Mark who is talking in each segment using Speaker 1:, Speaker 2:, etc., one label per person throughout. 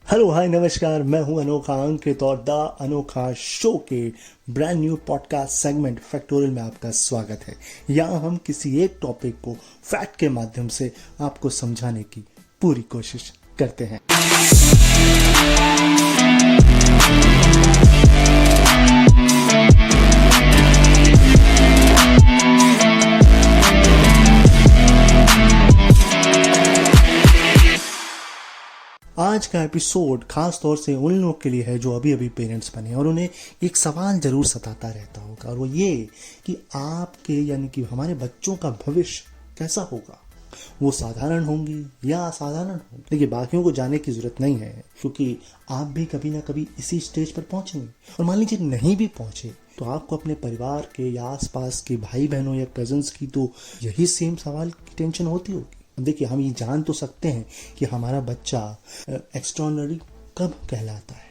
Speaker 1: Hello hi नमस्कार, मैं हूं अनोखा अंकित और द अनोखा शो के brand new podcast segment factorial में आपका स्वागत है। यहाँ हम किसी एक टॉपिक को फैक्ट के माध्यम से आपको समझाने की पूरी कोशिश करते हैं। आज का एपिसोड खास तौर से उन लोगों के लिए है जो अभी अभी पेरेंट्स बने और उन्हें एक सवाल जरूर सताता रहता होगा, और वो ये कि आपके यानी कि हमारे बच्चों का भविष्य कैसा होगा। वो साधारण होंगी या असाधारण होंगी। देखिए, बाकियों को जानने की जरूरत नहीं है, क्योंकि आप भी कभी ना कभी इसी स्टेज पर पहुंचेंगे। और मान लीजिए नहीं भी पहुंचे तो आपको अपने परिवार के या आसपास के भाई बहनों या कजन्स की तो यही सेम सवाल की टेंशन होती होगी। देखिए, हम ये जान तो सकते हैं कि हमारा बच्चा एक्स्ट्राऑर्डिनरी कब कहलाता है,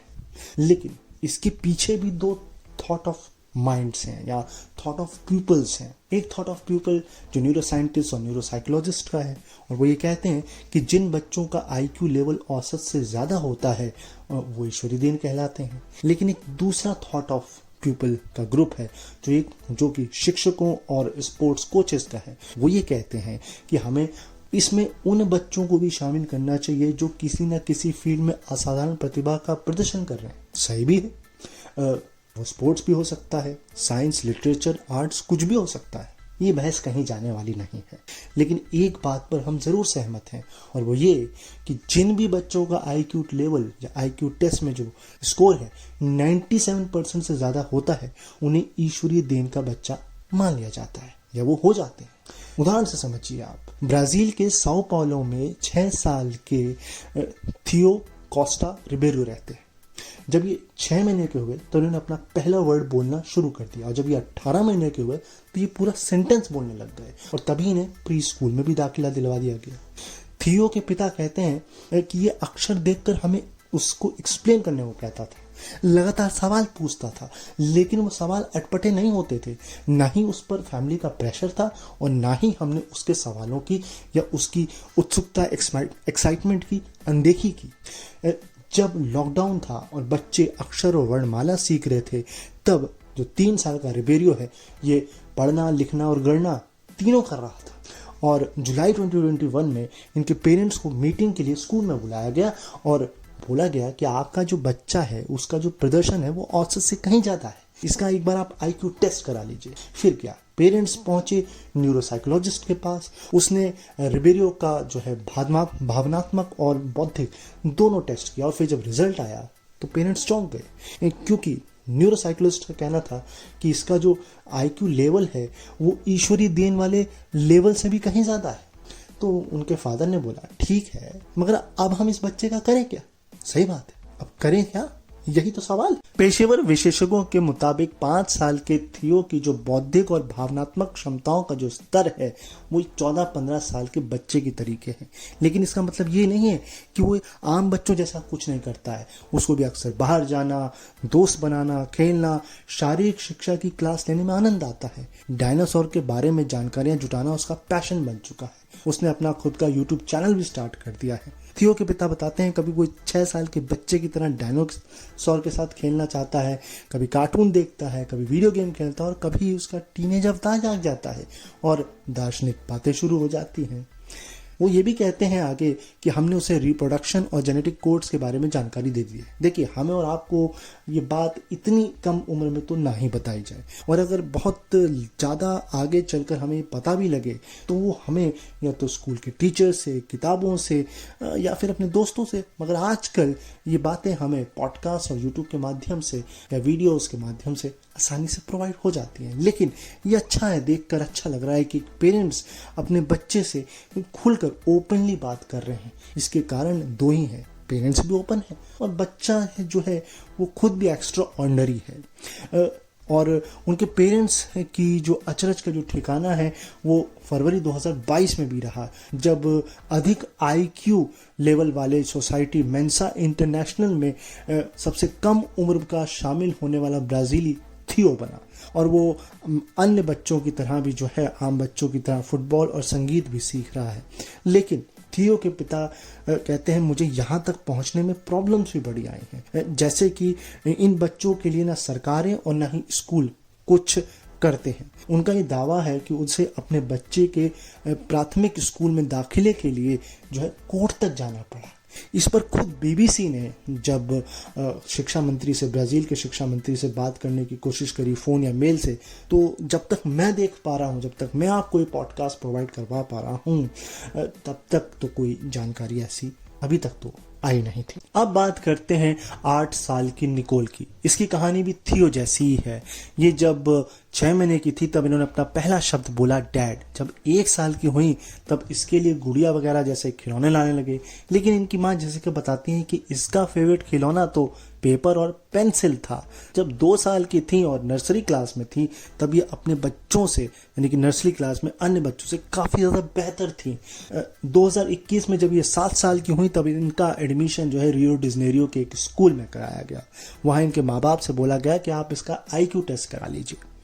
Speaker 1: लेकिन इसके पीछे भी दो थॉट ऑफ माइंड्स हैं या थॉट ऑफ पीपल्स हैं। एक थॉट ऑफ पीपल जो न्यूरोसाइंटिस्ट और न्यूरोसाइकोलॉजिस्ट का है, और वो ये कहते हैं कि जिन बच्चों का आईक्यू लेवल औसत से ज़्यादा होता है वो ईश्वरी देन कहलाते हैं। लेकिन एक दूसरा थॉट ऑफ पीपल का ग्रुप है जो कि शिक्षकों और स्पोर्ट्स कोचेस का है। वो ये कहते हैं कि हमें इसमें उन बच्चों को भी शामिल करना चाहिए जो किसी न किसी फील्ड में असाधारण प्रतिभा का प्रदर्शन कर रहे हैं। सही भी है, वो स्पोर्ट्स भी हो सकता है, साइंस, लिटरेचर, आर्ट्स, कुछ भी हो सकता है। ये बहस कहीं जाने वाली नहीं है। लेकिन एक बात पर हम जरूर सहमत हैं, और वो ये कि जिन भी बच्चों का आईक्यू लेवल या आईक्यू टेस्ट में जो स्कोर है 97% से ज्यादा होता है, उन्हें ईश्वरीय देन का बच्चा मान लिया जाता है या वो हो जाते हैं। उदाहरण से समझिए आप, ब्राजील के साओ पाउलो में 6 साल के थियो कोस्टा रिबेरो रहते हैं। जब ये 6 महीने के हुए तो उन्होंने अपना पहला वर्ड बोलना शुरू कर दिया, और जब ये 18 महीने के हुए तो ये पूरा सेंटेंस बोलने लग गए, और तभी इन्हें प्री स्कूल में भी दाखिला दिलवा दिया गया। थियो के पिता कहते हैं कि ये अक्षर देखकर हमें उसको एक्सप्लेन करने को कहता था, लगातार सवाल पूछता था, लेकिन वो सवाल अटपटे नहीं होते थे। ना ही उस पर फैमिली का प्रेशर था, और ना ही हमने उसके सवालों की या उसकी उत्सुकता, एक्साइटमेंट की अनदेखी की। जब लॉकडाउन था और बच्चे अक्षर और वर्णमाला सीख रहे थे, तब जो 3 साल का रिबेरियो है ये पढ़ना, लिखना और गणना तीनों कर रहा था। और जुलाई 2021 में इनके पेरेंट्स को मीटिंग के लिए स्कूल में बुलाया गया और बोला गया कि आपका जो बच्चा है उसका जो प्रदर्शन है वो औसत से कहीं ज्यादा है, इसका एक बार आप आईक्यू टेस्ट करा लीजिए। फिर क्या, पेरेंट्स पहुंचे न्यूरोसाइकोलॉजिस्ट के पास। उसने रिबेरियो का जो है भावनात्मक और बौद्धिक दोनों टेस्ट किया, और फिर जब रिजल्ट आया तो पेरेंट्स चौंक गए, क्योंकि न्यूरोसाइकोलॉजिस्ट का कहना था कि इसका जो आईक्यू लेवल है वो ईश्वरी देन वाले लेवल से भी कहीं ज्यादा है। तो उनके फादर ने बोला, ठीक है, मगर अब हम इस बच्चे का करें क्या? सही बात है, अब करें क्या, यही तो सवाल। पेशेवर विशेषज्ञों के मुताबिक 5 साल के थियो की जो बौद्धिक और भावनात्मक क्षमताओं का जो स्तर है वो 14-15 साल के बच्चे की तरीके हैं। लेकिन इसका मतलब ये नहीं है कि वो आम बच्चों जैसा कुछ नहीं करता है। उसको भी अक्सर बाहर जाना, दोस्त बनाना, खेलना, शारीरिक शिक्षा की क्लास लेने में आनंद आता है। डायनासोर के बारे में जानकारियां जुटाना उसका पैशन बन चुका है। उसने अपना खुद का यूट्यूब चैनल भी स्टार्ट कर दिया है। थियो के पिता बताते हैं, कभी कोई 6 साल के बच्चे की तरह डायनासोर के साथ खेलना चाहता है, कभी कार्टून देखता है, कभी वीडियो गेम खेलता है, और कभी उसका टीनेज अवतार जाग जाता है और दार्शनिक बातें शुरू हो जाती हैं। वो ये भी कहते हैं आगे कि हमने उसे रिप्रोडक्शन और जेनेटिक कोड्स के बारे में जानकारी दे दी है। देखिए, हमें और आपको ये बात इतनी कम उम्र में तो ना ही बताई जाए, और अगर बहुत ज़्यादा आगे चलकर हमें पता भी लगे तो वो हमें या तो स्कूल के टीचर से, किताबों से, या फिर अपने दोस्तों से। मगर आजकल ये बातें हमें पॉडकास्ट और यूट्यूब के माध्यम से या वीडियोज़ के माध्यम से आसानी से प्रोवाइड हो जाती हैं। लेकिन ये अच्छा है, देखकर अच्छा लग रहा है कि पेरेंट्स अपने बच्चे से खुलकर ओपनली बात कर रहे हैं। इसके कारण दो ही हैं, पेरेंट्स भी ओपन है और बच्चा है जो है वो खुद भी एक्स्ट्रा ऑर्डिनरी है। और उनके पेरेंट्स की जो अचरज का जो ठिकाना है वो फरवरी 2022 में भी रहा, जब अधिक आईक्यू लेवल वाले सोसाइटी मेंसा इंटरनेशनल में सबसे कम उम्र का शामिल होने वाला ब्राजीली थियो बना। और वो अन्य बच्चों की तरह भी जो है, आम बच्चों की तरह फुटबॉल और संगीत भी सीख रहा है। लेकिन थियो के पिता कहते हैं मुझे यहाँ तक पहुँचने में प्रॉब्लम्स भी बड़ी आई हैं, जैसे कि इन बच्चों के लिए ना सरकारें और ना ही स्कूल कुछ करते हैं। उनका ये दावा है कि उसे अपने बच्चे के प्राथमिक स्कूल में दाखिले के लिए जो है कोर्ट तक जाना पड़ा। इस पर खुद बीबीसी ने जब शिक्षा मंत्री से, ब्राजील के शिक्षा मंत्री से बात करने की कोशिश करी फ़ोन या मेल से, तो जब तक मैं देख पा रहा हूँ, जब तक मैं आपको ये पॉडकास्ट प्रोवाइड करवा पा रहा हूँ, तब तक तो कोई जानकारी ऐसी अभी तक तो आई नहीं थी। अब बात करते हैं 8 साल की निकोल की। इसकी कहानी भी थियो जैसी ही है। ये जब 6 महीने की थी तब इन्होंने अपना पहला शब्द बोला डैड। जब 1 साल की हुई तब इसके लिए गुड़िया वगैरह जैसे खिलौने लाने लगे, लेकिन इनकी माँ जैसे कि बताती हैं कि इसका फेवरेट खिलौना तो पेपर और पेंसिल था। जब 2 साल की थी और नर्सरी क्लास में थी तब ये अपने बच्चों से, यानी कि नर्सरी क्लास में अन्य बच्चों से काफ़ी ज़्यादा बेहतर थी। 2021 में जब ये 7 साल की हुई तब इनका एडमिशन जो है रियो डी जेनेरियो के एक स्कूल में कराया गया। वहाँ इनके माँ बाप से बोला गया कि आप इसका IQ टेस्ट करा लीजिए।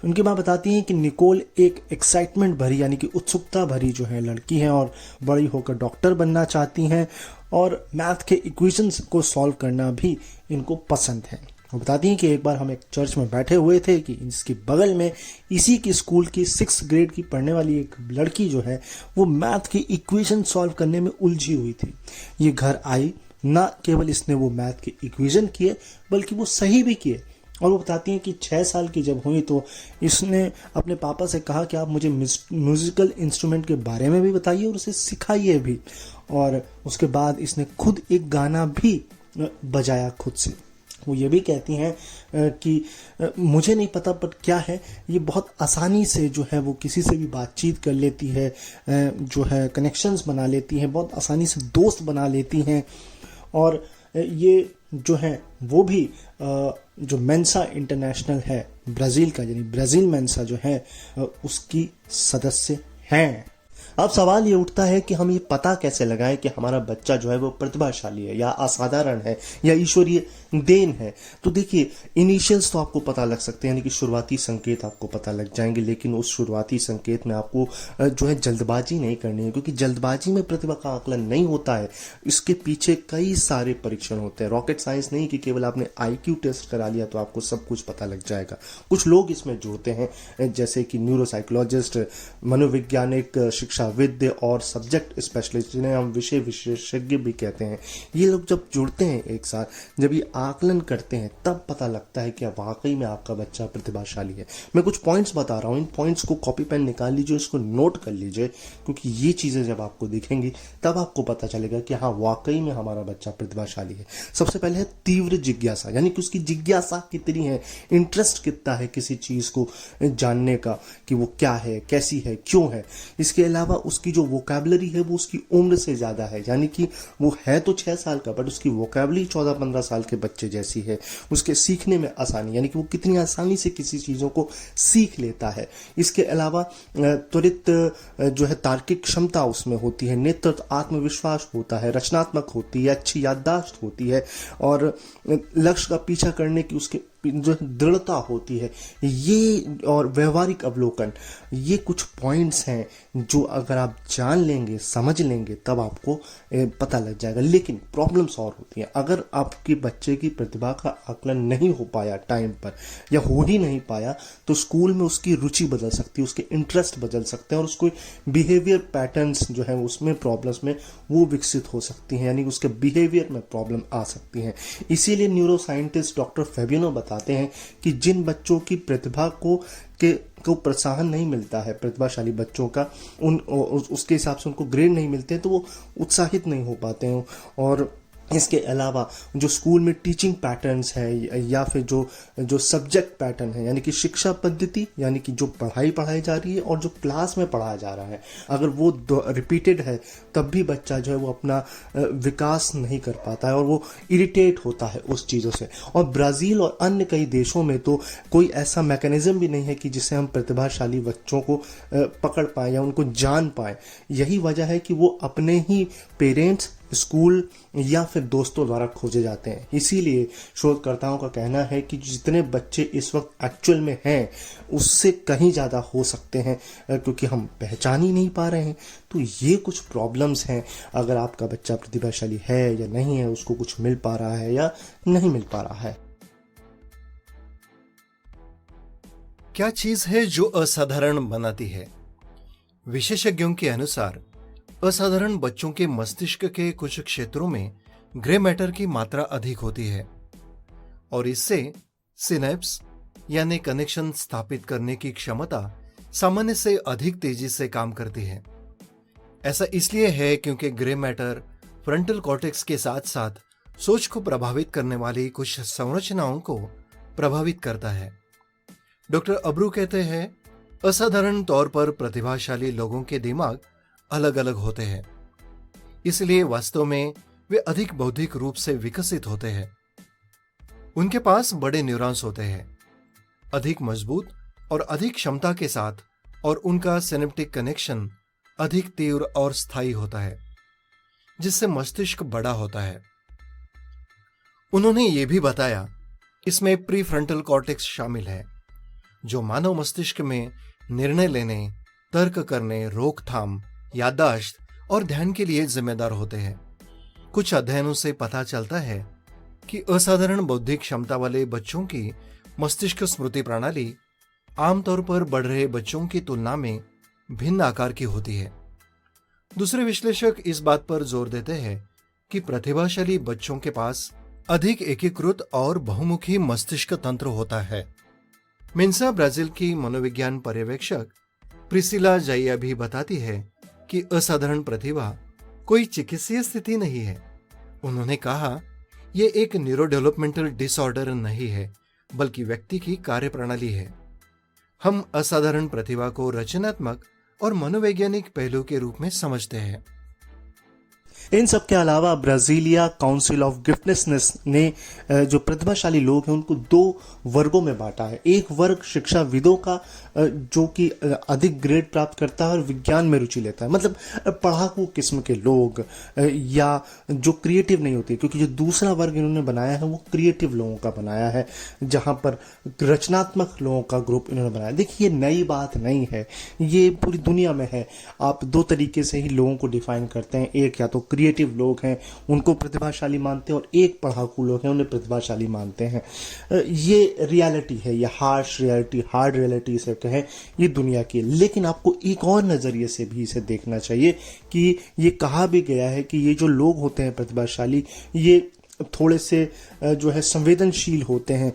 Speaker 1: उनकी माँ बताती हैं कि निकोल एक एक्साइटमेंट भरी, यानी कि उत्सुकता भरी जो है लड़की है और बड़ी होकर डॉक्टर बनना चाहती हैं और मैथ के इक्वेशंस को सॉल्व करना भी इनको पसंद है। वो बताती हैं कि एक बार हम एक चर्च में बैठे हुए थे कि इसके बगल में इसी की स्कूल की 6th ग्रेड की पढ़ने वाली एक लड़की जो है वो मैथ की इक्वेशन सॉल्व करने में उलझी हुई थी। ये घर आई, ना केवल इसने वो मैथ के इक्वेशन किए बल्कि वो सही भी किए। और वो बताती हैं कि 6 साल की जब हुई तो इसने अपने पापा से कहा कि आप मुझे म्यूजिकल इंस्ट्रूमेंट के बारे में भी बताइए और उसे सिखाइए भी। और उसके बाद इसने खुद एक गाना भी बजाया खुद से। वो ये भी कहती हैं कि मुझे नहीं पता पर क्या है, ये बहुत आसानी से जो है वो किसी से भी बातचीत कर लेती है, जो है कनेक्शंस बना लेती हैं, बहुत आसानी से दोस्त बना लेती हैं। और ये जो है वो भी जो मेंसा इंटरनेशनल है ब्राज़ील का, यानी ब्राज़ील मेंसा जो है उसकी सदस्य हैं। अब सवाल ये उठता है कि हम ये पता कैसे लगाएं कि हमारा बच्चा जो है वो प्रतिभाशाली है या असाधारण है या ईश्वरीय देन है। तो देखिए, इनिशियल्स तो आपको पता लग सकते हैं, यानी कि शुरुआती संकेत आपको पता लग जाएंगे, लेकिन उस शुरुआती संकेत में आपको जो है जल्दबाजी नहीं करनी है, क्योंकि जल्दबाजी में प्रतिभा का आकलन नहीं होता है। इसके पीछे कई सारे परीक्षण होते हैं। रॉकेट साइंस नहीं कि केवल आपने IQ टेस्ट करा लिया तो आपको सब कुछ पता लग जाएगा। कुछ लोग इसमें जुड़ते हैं, जैसे कि न्यूरोसाइकोलॉजिस्ट, मनोवैज्ञानिक, शिक्षाविद और सब्जेक्ट स्पेशलिस्ट, जिन्हें हम विषय विशेषज्ञ भी कहते हैं। ये लोग जब जुड़ते हैं एक साथ, जब ये आकलन करते हैं, तब पता लगता है कि वाकई में आपका बच्चा प्रतिभाशाली है। मैं कुछ पॉइंट्स बता रहा हूँ, इन पॉइंट्स को कॉपी पेन निकाल लीजिए, इसको नोट कर लीजिए, क्योंकि ये चीज़ें जब आपको दिखेंगी तब आपको पता चलेगा कि हाँ, वाकई में हमारा बच्चा प्रतिभाशाली है। सबसे पहले है तीव्र जिज्ञासा, यानी कि उसकी जिज्ञासा कितनी है, इंटरेस्ट कितना है किसी चीज़ को जानने का कि वो क्या है, कैसी है, क्यों है। इसके अलावा उसकी जो वोकैबुलरी है वो उसकी उम्र से ज़्यादा है, यानी कि वो है तो 6 साल का बट उसकी वोकैबुलरी 14-15 साल के बच्चे जैसी है। उसके सीखने में आसानी, यानी कि वो कितनी आसानी से किसी चीज़ों को सीख लेता है। इसके अलावा त्वरित जो है तार्किक क्षमता उसमें होती है, नेतृत्व, आत्मविश्वास होता है, रचनात्मक होती है, अच्छी याददाश्त होती है और लक्ष्य का पीछा करने की उसके जो दृढ़ता होती है। ये और व्यवहारिक अवलोकन, ये कुछ पॉइंट्स हैं जो अगर आप जान लेंगे, समझ लेंगे, तब आपको पता लग जाएगा। लेकिन प्रॉब्लम्स और होती हैं। अगर आपके बच्चे की प्रतिभा का आकलन नहीं हो पाया टाइम पर या हो ही नहीं पाया, तो स्कूल में उसकी रुचि बदल सकती है, उसके इंटरेस्ट बदल सकते हैं और उसको बिहेवियर पैटर्न्स जो है उसमें प्रॉब्लम्स में वो विकसित हो सकती हैं, यानी उसके बिहेवियर में प्रॉब्लम आ सकती हैं। इसीलिए न्यूरो साइंटिस्ट डॉक्टर फेबिनो बताते हैं कि जिन बच्चों की प्रतिभा को प्रोत्साहन नहीं मिलता है, प्रतिभाशाली बच्चों का उसके हिसाब से उनको ग्रेड नहीं मिलते हैं, तो वो उत्साहित नहीं हो पाते हैं। और इसके अलावा जो स्कूल में टीचिंग पैटर्न्स है या फिर जो सब्जेक्ट पैटर्न है, यानी कि शिक्षा पद्धति, यानी कि जो पढ़ाई जा रही है और जो क्लास में पढ़ाया जा रहा है, अगर वो रिपीटेड है तब भी बच्चा जो है वो अपना विकास नहीं कर पाता है और वो इरिटेट होता है उस चीज़ों से। और ब्राज़ील और अन्य कई देशों में तो कोई ऐसा मैकेनिज्म भी नहीं है कि जिससे हम प्रतिभाशाली बच्चों को पकड़ पाएँ या उनको जान पाएँ। यही वजह है कि वो अपने ही पेरेंट्स स्कूल या फिर दोस्तों द्वारा खोजे जाते हैं। इसीलिए शोधकर्ताओं का कहना है कि जितने बच्चे इस वक्त एक्चुअल में हैं उससे कहीं ज़्यादा हो सकते हैं, क्योंकि हम पहचान ही नहीं पा रहे हैं। तो ये कुछ प्रॉब्लम्स हैं। अगर आपका बच्चा प्रतिभाशाली है या नहीं है, उसको कुछ मिल पा रहा है या नहीं मिल पा रहा है।
Speaker 2: क्या चीज है जो असाधारण बनाती है? विशेषज्ञों के अनुसार असाधारण बच्चों के मस्तिष्क के कुछ क्षेत्रों में ग्रे मैटर की मात्रा अधिक होती है और इससे सिनेप्स यानी कनेक्शन स्थापित करने की क्षमता सामान्य से अधिक तेजी से काम करती है। ऐसा इसलिए है क्योंकि ग्रे मैटर फ्रंटल कॉर्टेक्स के साथ साथ सोच को प्रभावित करने वाली कुछ संरचनाओं को प्रभावित करता है। डॉक्टर अब्रू कहते हैं, असाधारण तौर पर प्रतिभाशाली लोगों के दिमाग अलग अलग होते हैं, इसलिए वास्तव में वे अधिक बौद्धिक रूप से विकसित होते हैं। उनके पास बड़े न्यूरॉन्स होते हैं, अधिक मजबूत और अधिक क्षमता के साथ, और उनका सिनेप्टिक कनेक्शन अधिक तीव्र और स्थायी होता है, जिससे मस्तिष्क बड़ा होता है। उन्होंने ये भी बताया, इसमें प्रीफ्रंटल कॉर्टेक्स शामिल है, जो मानव मस्तिष्क में निर्णय लेने, तर्क करने, रोकथाम, याददाश्त और ध्यान के लिए जिम्मेदार होते हैं। कुछ अध्ययनों से पता चलता है कि असाधारण बौद्धिक क्षमता वाले बच्चों की मस्तिष्क स्मृति प्रणाली आमतौर पर बढ़ रहे बच्चों की तुलना में भिन्न आकार की होती है। दूसरे विश्लेषक इस बात पर जोर देते हैं कि प्रतिभाशाली बच्चों के पास अधिक एकीकृत और बहुमुखी मस्तिष्क तंत्र होता है। मेंसा ब्राजील की मनोविज्ञान पर्यवेक्षक प्रिसिला जाइया भी बताती है कि असाधारण प्रतिभा कोई चिकित्सीय स्थिति नहीं है। उन्होंने कहा, यह एक न्यूरोडेवलपमेंटल डिसऑर्डर नहीं है, बल्कि व्यक्ति की कार्यप्रणाली है। हम असाधारण प्रतिभा को रचनात्मक और मनोवैज्ञानिक पहलू के रूप में समझते हैं।
Speaker 1: इन सब के अलावा ब्राजीलिया काउंसिल ऑफ गिफ्टनेसनेस ने जो प्रतिभाशाली लोग हैं उनको 2 वर्गों में बांटा है। एक वर्ग शिक्षाविदों का जो कि अधिक ग्रेड प्राप्त करता है और विज्ञान में रुचि लेता है, मतलब पढ़ाकू किस्म के लोग या जो क्रिएटिव नहीं होते, क्योंकि जो दूसरा वर्ग इन्होंने बनाया है वो क्रिएटिव लोगों का बनाया है, जहां पर रचनात्मक लोगों का ग्रुप इन्होंने बनाया। देखिए, ये नई बात नहीं है, ये पूरी दुनिया में है। आप 2 तरीके से ही लोगों को डिफाइन करते हैं। एक या तो क्रिएटिव लोग हैं, उनको प्रतिभाशाली मानते हैं, और एक पढ़ाकू लोग हैं, उन्हें प्रतिभाशाली मानते हैं। ये रियलिटी है, ये हार्श रियलिटी, हार्ड रियलिटी से कहें, ये दुनिया की। लेकिन आपको एक और नजरिए से भी इसे देखना चाहिए कि ये कहा भी गया है कि ये जो लोग होते हैं प्रतिभाशाली, ये थोड़े से जो है संवेदनशील होते हैं।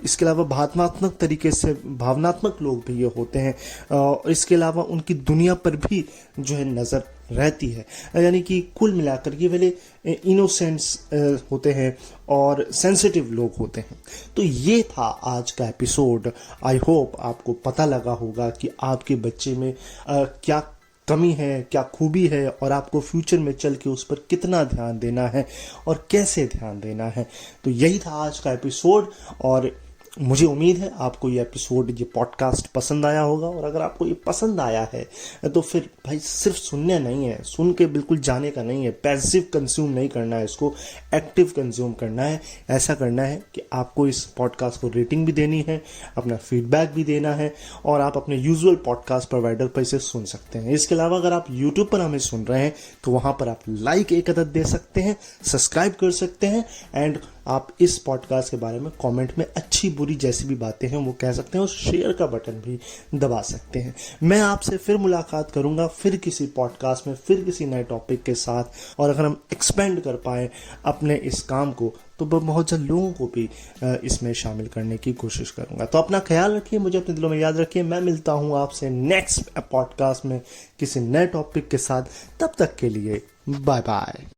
Speaker 1: इसके अलावा भावनात्मक लोग भी ये होते हैं। इसके अलावा उनकी दुनिया पर भी जो है नज़र रहती है, यानी कि कुल मिलाकर ये वाले इनोसेंट्स होते हैं और सेंसिटिव लोग होते हैं। तो ये था आज का एपिसोड। आई होप आपको पता लगा होगा कि आपके बच्चे में क्या कमी है, क्या खूबी है, और आपको फ्यूचर में चल के उस पर कितना ध्यान देना है और कैसे ध्यान देना है। तो यही था आज का एपिसोड, और मुझे उम्मीद है आपको ये एपिसोड, ये पॉडकास्ट पसंद आया होगा। और अगर आपको ये पसंद आया है तो फिर भाई सिर्फ सुनने नहीं है, सुन के बिल्कुल जाने का नहीं है, पैसिव कंज्यूम नहीं करना है, इसको एक्टिव कंज्यूम करना है। ऐसा करना है कि आपको इस पॉडकास्ट को रेटिंग भी देनी है, अपना फीडबैक भी देना है, और आप अपने यूजुअल पॉडकास्ट प्रोवाइडर पर इसे सुन सकते हैं। इसके अलावा अगर आप यूट्यूब पर हमें सुन रहे हैं तो वहाँ पर आप लाइक 1 अदद दे सकते हैं, सब्सक्राइब कर सकते हैं, एंड आप इस पॉडकास्ट के बारे में कमेंट में अच्छी बुरी जैसी भी बातें हैं वो कह सकते हैं, और शेयर का बटन भी दबा सकते हैं। मैं आपसे फिर मुलाकात करूंगा, फिर किसी पॉडकास्ट में, फिर किसी नए टॉपिक के साथ। और अगर हम एक्सपेंड कर पाए अपने इस काम को तो बहुत जल्द लोगों को भी इसमें शामिल करने की कोशिश करूंगा। तो अपना ख्याल रखिए, मुझे अपने दिलों में याद रखिए। मैं मिलता हूं आपसे नेक्स्ट पॉडकास्ट में किसी नए टॉपिक के साथ। तब तक के लिए बाय बाय।